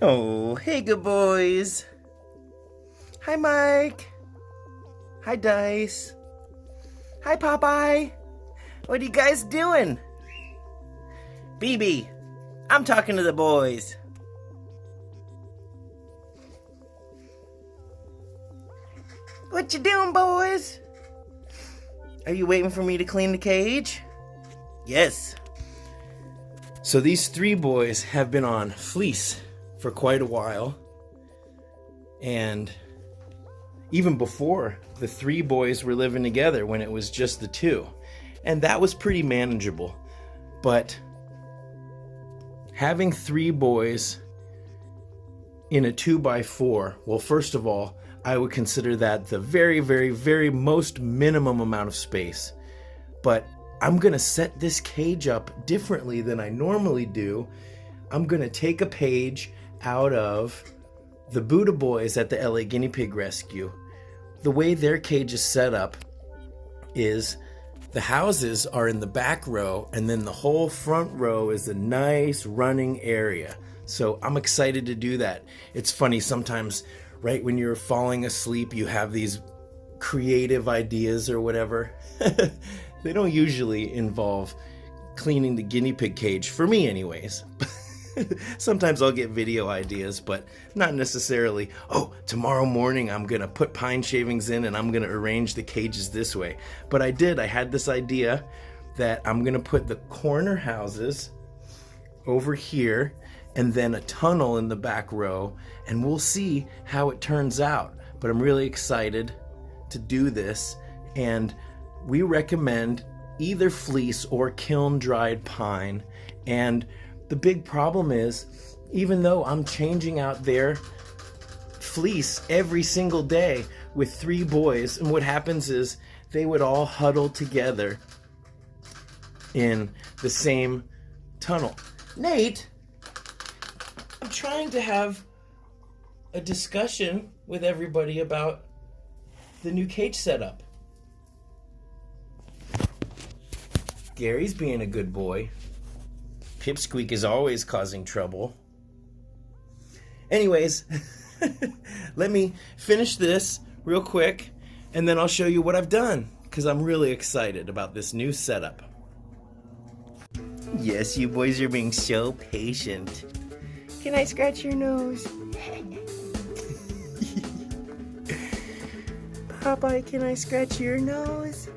Oh, hey, good boys. Hi, Mike. Hi, Dice. Hi, Popeye. What are you guys doing? BB, I'm talking to the boys. What you doing, boys? Are you waiting for me to clean the cage? Yes. So these three boys have been on fleece for quite a while. And even before, the three boys were living together when it was just the two. And that was pretty manageable. But having three boys in a 2x4, well, first of all, I would consider that the very, very, very most minimum amount of space. But I'm going to set this cage up differently than I normally do. I'm going to take a page out of the Buddha Boys at the LA Guinea Pig Rescue. The way their cage is set up is the houses are in the back row, and then the whole front row is a nice running area. So I'm excited to do that. It's funny, sometimes right when you're falling asleep, you have these creative ideas or whatever. They don't usually involve cleaning the guinea pig cage, for me anyways. Sometimes I'll get video ideas, but not necessarily, oh, tomorrow morning I'm going to put pine shavings in and I'm going to arrange the cages this way. But I had this idea that I'm going to put the corner houses over here and then a tunnel in the back row, and we'll see how it turns out. But I'm really excited to do this, and we recommend either fleece or kiln dried pine. And the big problem is, even though I'm changing out their fleece every single day with three boys, and what happens is they would all huddle together in the same tunnel. Nate, I'm trying to have a discussion with everybody about the new cage setup. Gary's being a good boy. Pipsqueak is always causing trouble. Anyways, let me finish this real quick, and then I'll show you what I've done, because I'm really excited about this new setup. Yes, you boys are being so patient. Can I scratch your nose? Popeye, can I scratch your nose?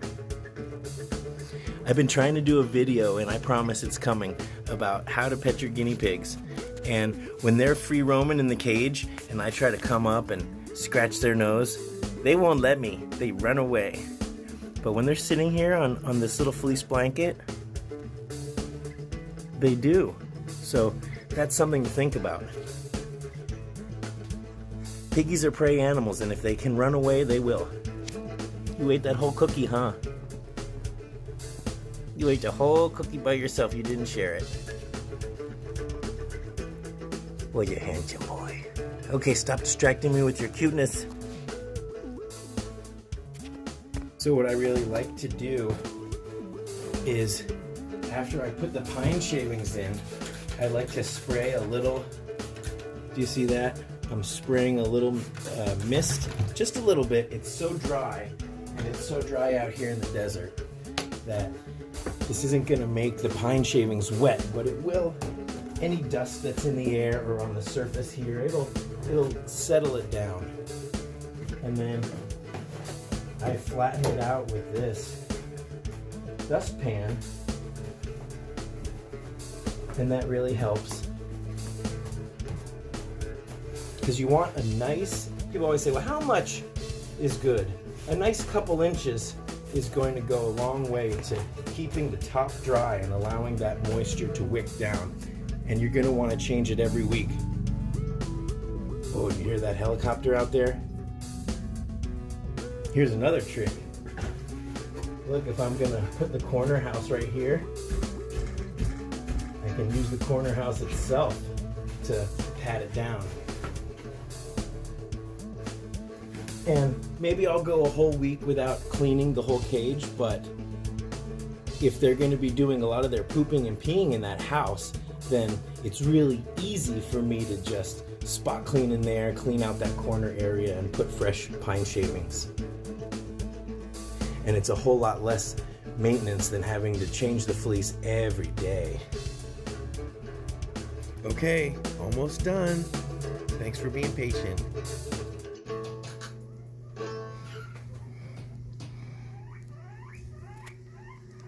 I've been trying to do a video, and I promise it's coming, about how to pet your guinea pigs. And when they're free roaming in the cage and I try to come up and scratch their nose, they won't let me. They run away. But when they're sitting here on this little fleece blanket, they do. So that's something to think about. Piggies are prey animals, and if they can run away, they will. You ate that whole cookie, huh? You ate the whole cookie by yourself. You didn't share it. Well, you handsome boy. Okay, stop distracting me with your cuteness. So what I really like to do is, after I put the pine shavings in, I like to spray a little. Do you see that? I'm spraying a little mist, just a little bit. It's so dry, and it's so dry out here in the desert that this isn't going to make the pine shavings wet, but it will. Any dust that's in the air or on the surface here, it'll settle it down. And then I flatten it out with this dustpan, and that really helps. Because you want a nice, people always say, well, how much is good? A nice couple inches is going to go a long way to keeping the top dry and allowing that moisture to wick down. And you're going to want to change it every week. Oh, you hear that helicopter out there? Here's another trick. Look, if I'm going to put the corner house right here, I can use the corner house itself to pat it down. And maybe I'll go a whole week without cleaning the whole cage, but if they're going to be doing a lot of their pooping and peeing in that house, then it's really easy for me to just spot clean in there, clean out that corner area, and put fresh pine shavings. And it's a whole lot less maintenance than having to change the fleece every day. Okay, almost done. Thanks for being patient.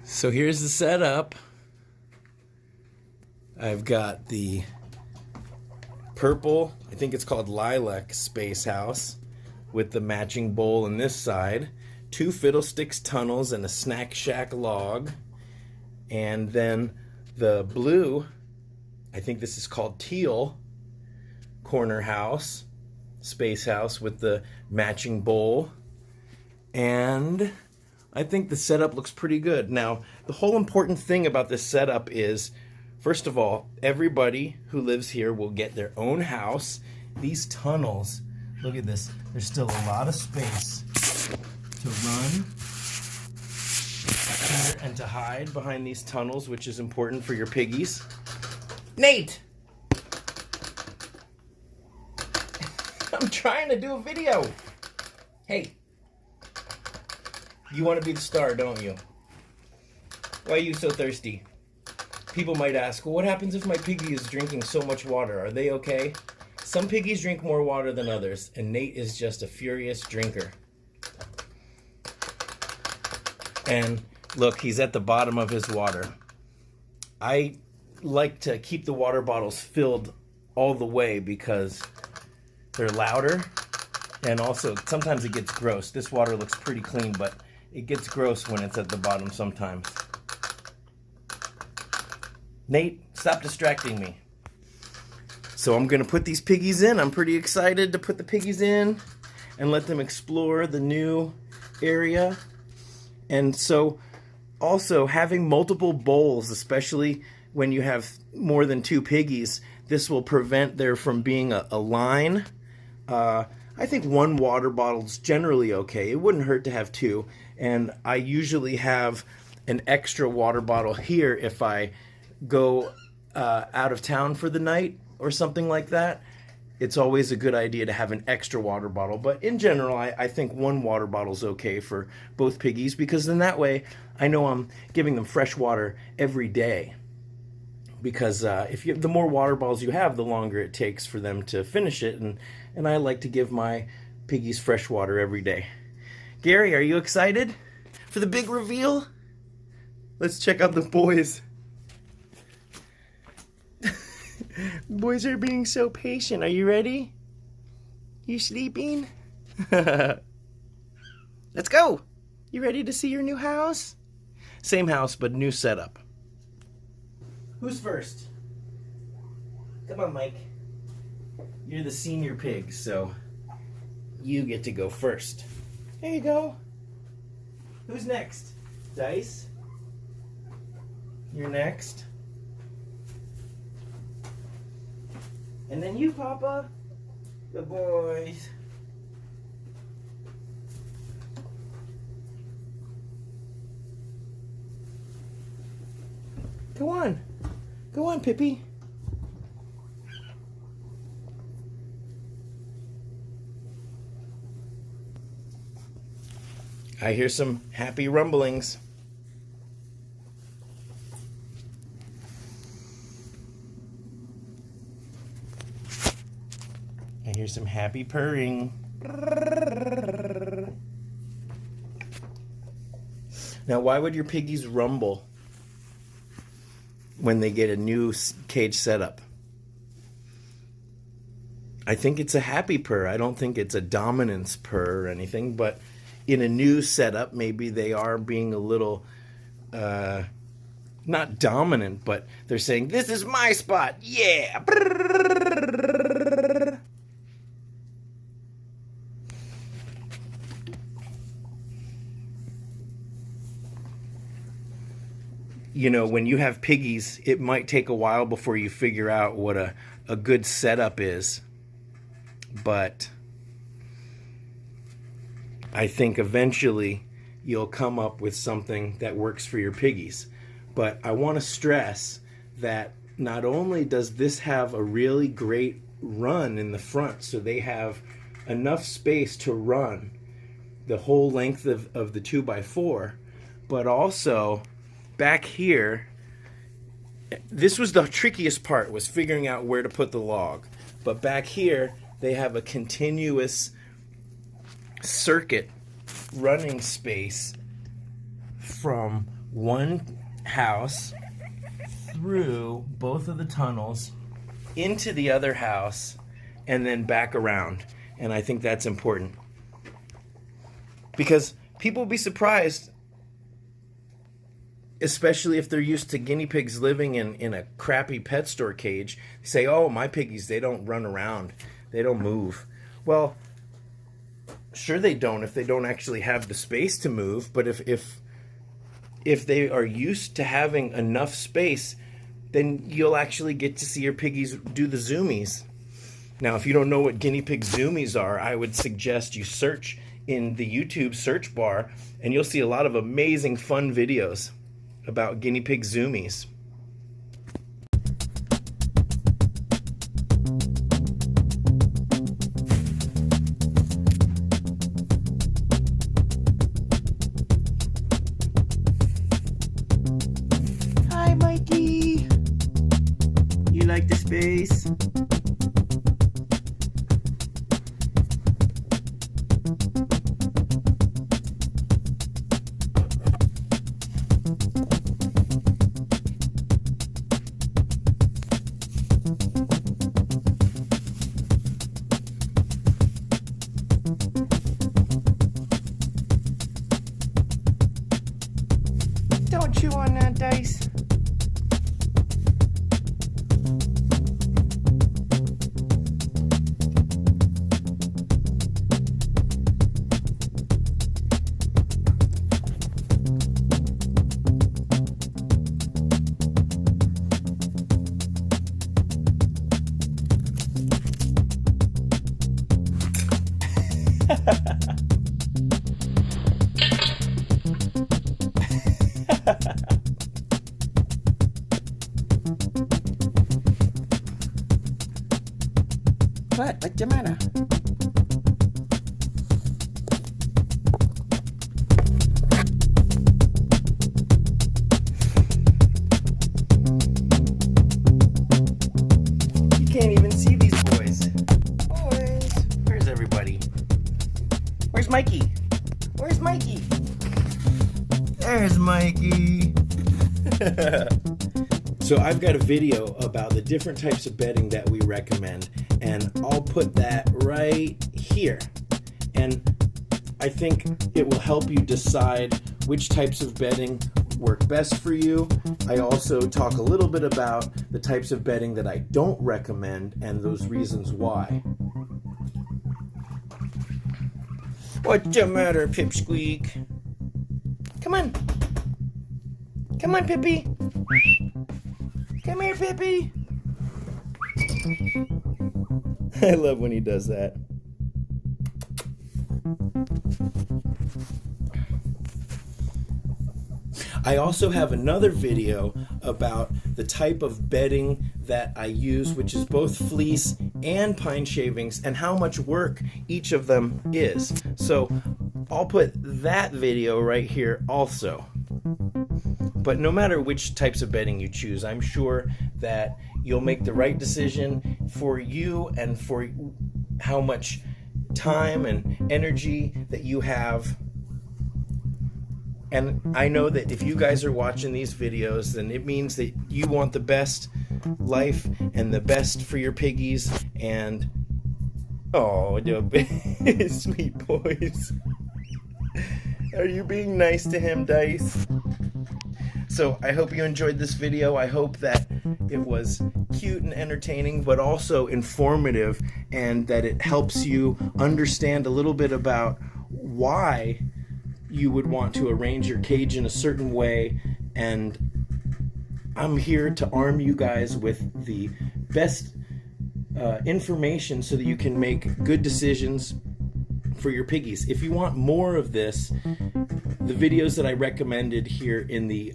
So here's the setup. I've got the purple, I think it's called lilac space house, with the matching bowl on this side, 2 fiddlesticks tunnels and a snack shack log, and then the blue, I think this is called teal, corner house, space house with the matching bowl. And I think the setup looks pretty good. Now, the whole important thing about this setup is, first of all, everybody who lives here will get their own house. These tunnels, look at this, there's still a lot of space to run here and to hide behind these tunnels, which is important for your piggies. Nate! I'm trying to do a video. Hey, you want to be the star, don't you? Why are you so thirsty? People might ask, well, what happens if my piggy is drinking so much water? Are they okay? Some piggies drink more water than others, and Nate is just a furious drinker. And look, he's at the bottom of his water. I like to keep the water bottles filled all the way because they're louder, and also sometimes it gets gross. This water looks pretty clean, but it gets gross when it's at the bottom sometimes. Nate, stop distracting me. So I'm gonna put these piggies in. I'm pretty excited to put the piggies in and let them explore the new area. And so also having multiple bowls, especially when you have more than 2 piggies, this will prevent there from being a line. I think 1 water bottle is generally okay. It wouldn't hurt to have 2. And I usually have an extra water bottle here if I go out of town for the night or something like that. It's always a good idea to have an extra water bottle. But in general, I think 1 water bottle is okay for both piggies, because then that way I know I'm giving them fresh water every day. Because the more water bottles you have, the longer it takes for them to finish it. And I like to give my piggies fresh water every day. Gary, are you excited for the big reveal? Let's check out the boys. Boys are being so patient. Are you ready? You sleeping? Let's go. You ready to see your new house? Same house, but new setup. Who's first? Come on, Mike. You're the senior pig, so you get to go first. There you go. Who's next? Dice? You're next. And then you, Papa. Good boys. Go on. Go on, Pippi. I hear some happy rumblings. I hear some happy purring. Now, why would your piggies rumble when they get a new cage setup? I think it's a happy purr. I don't think it's a dominance purr or anything, but in a new setup, maybe they are being a little, not dominant, but they're saying, this is my spot, yeah! You know, when you have piggies, it might take a while before you figure out what a good setup is. But I think eventually you'll come up with something that works for your piggies. But I want to stress that not only does this have a really great run in the front, so they have enough space to run the whole length of the 2x4, but also back here, this was the trickiest part, was figuring out where to put the log. But back here, they have a continuous circuit running space from one house through both of the tunnels into the other house and then back around. And I think that's important, because people will be surprised, especially if they're used to guinea pigs living in a crappy pet store cage. They say, oh, my piggies, they don't run around, they don't move. Well, sure they don't if they don't actually have the space to move, but if they are used to having enough space, then you'll actually get to see your piggies do the zoomies. Now, if you don't know what guinea pig zoomies are, I would suggest you search in the YouTube search bar, and you'll see a lot of amazing, fun videos about guinea pig zoomies. Hi, Mikey. You like the space? Don't chew on that, Dice. What? What's the matter? You can't even see these boys. Boys. Where's everybody? Where's Mikey? Where's Mikey? There's Mikey. So I've got a video about the different types of bedding that we recommend, and I'll put that right here. And I think it will help you decide which types of bedding work best for you. I also talk a little bit about the types of bedding that I don't recommend and those reasons why. What's the matter, Pipsqueak? Come on. Come on, Pippi. Come here, Pippi. I love when he does that. I also have another video about the type of bedding that I use, which is both fleece and pine shavings, and how much work each of them is. So I'll put that video right here also. But no matter which types of bedding you choose, I'm sure that you'll make the right decision for you and for how much time and energy that you have. And I know that if you guys are watching these videos, then it means that you want the best life and the best for your piggies. And oh, the sweet boys. Are you being nice to him, Dice? So I hope you enjoyed this video. I hope that it was cute and entertaining, but also informative, and that it helps you understand a little bit about why you would want to arrange your cage in a certain way. And I'm here to arm you guys with the best information so that you can make good decisions for your piggies. If you want more of this, the videos that I recommended here in the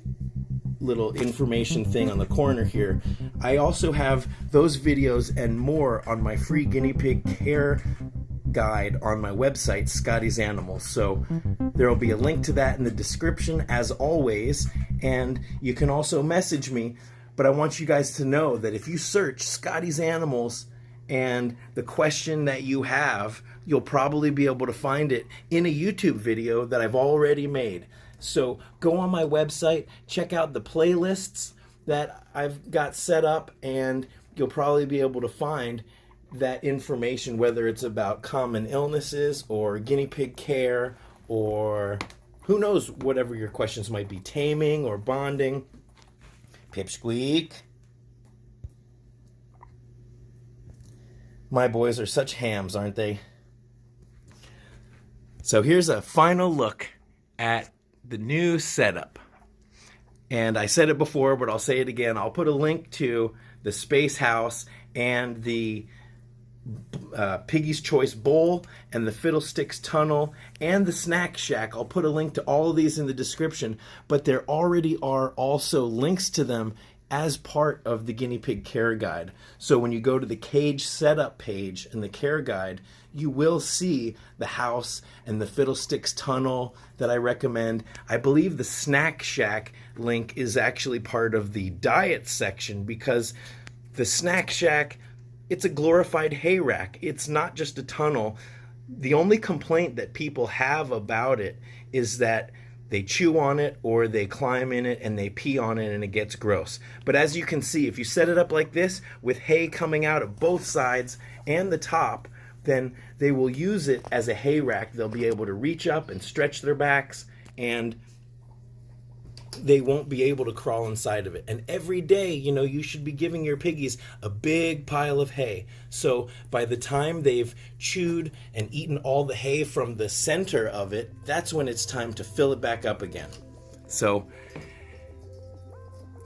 little information thing on the corner here I also have those videos and more on my free guinea pig care guide on my website, Scotty's Animals. So there will be a link to that in the description as always, and you can also message me. But I want you guys to know that if you search Scotty's Animals and the question that you have, you'll probably be able to find it in a YouTube video that I've already made. So go on my website, check out the playlists that I've got set up, and you'll probably be able to find that information, whether it's about common illnesses or guinea pig care, or who knows, whatever your questions might be, taming or bonding. Pipsqueak. My boys are such hams, aren't they? So here's a final look at the new setup. And I said it before, but I'll say it again. I'll put a link to the Space House and the Piggy's Choice Bowl and the Fiddlesticks Tunnel and the Snack Shack. I'll put a link to all of these in the description, but there already are also links to them as part of the guinea pig care guide. So when you go to the cage setup page in the care guide, you will see the house and the Fiddlesticks Tunnel that I recommend. I believe the Snack Shack link is actually part of the diet section, because the Snack Shack, it's a glorified hay rack. It's not just a tunnel. The only complaint that people have about it is that they chew on it or they climb in it and they pee on it and it gets gross. But as you can see, if you set it up like this with hay coming out of both sides and the top, then they will use it as a hay rack. They'll be able to reach up and stretch their backs, and they won't be able to crawl inside of it. And every day, you should be giving your piggies a big pile of hay. So by the time they've chewed and eaten all the hay from the center of it, that's when it's time to fill it back up again. So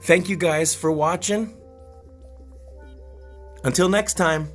thank you guys for watching. Until next time.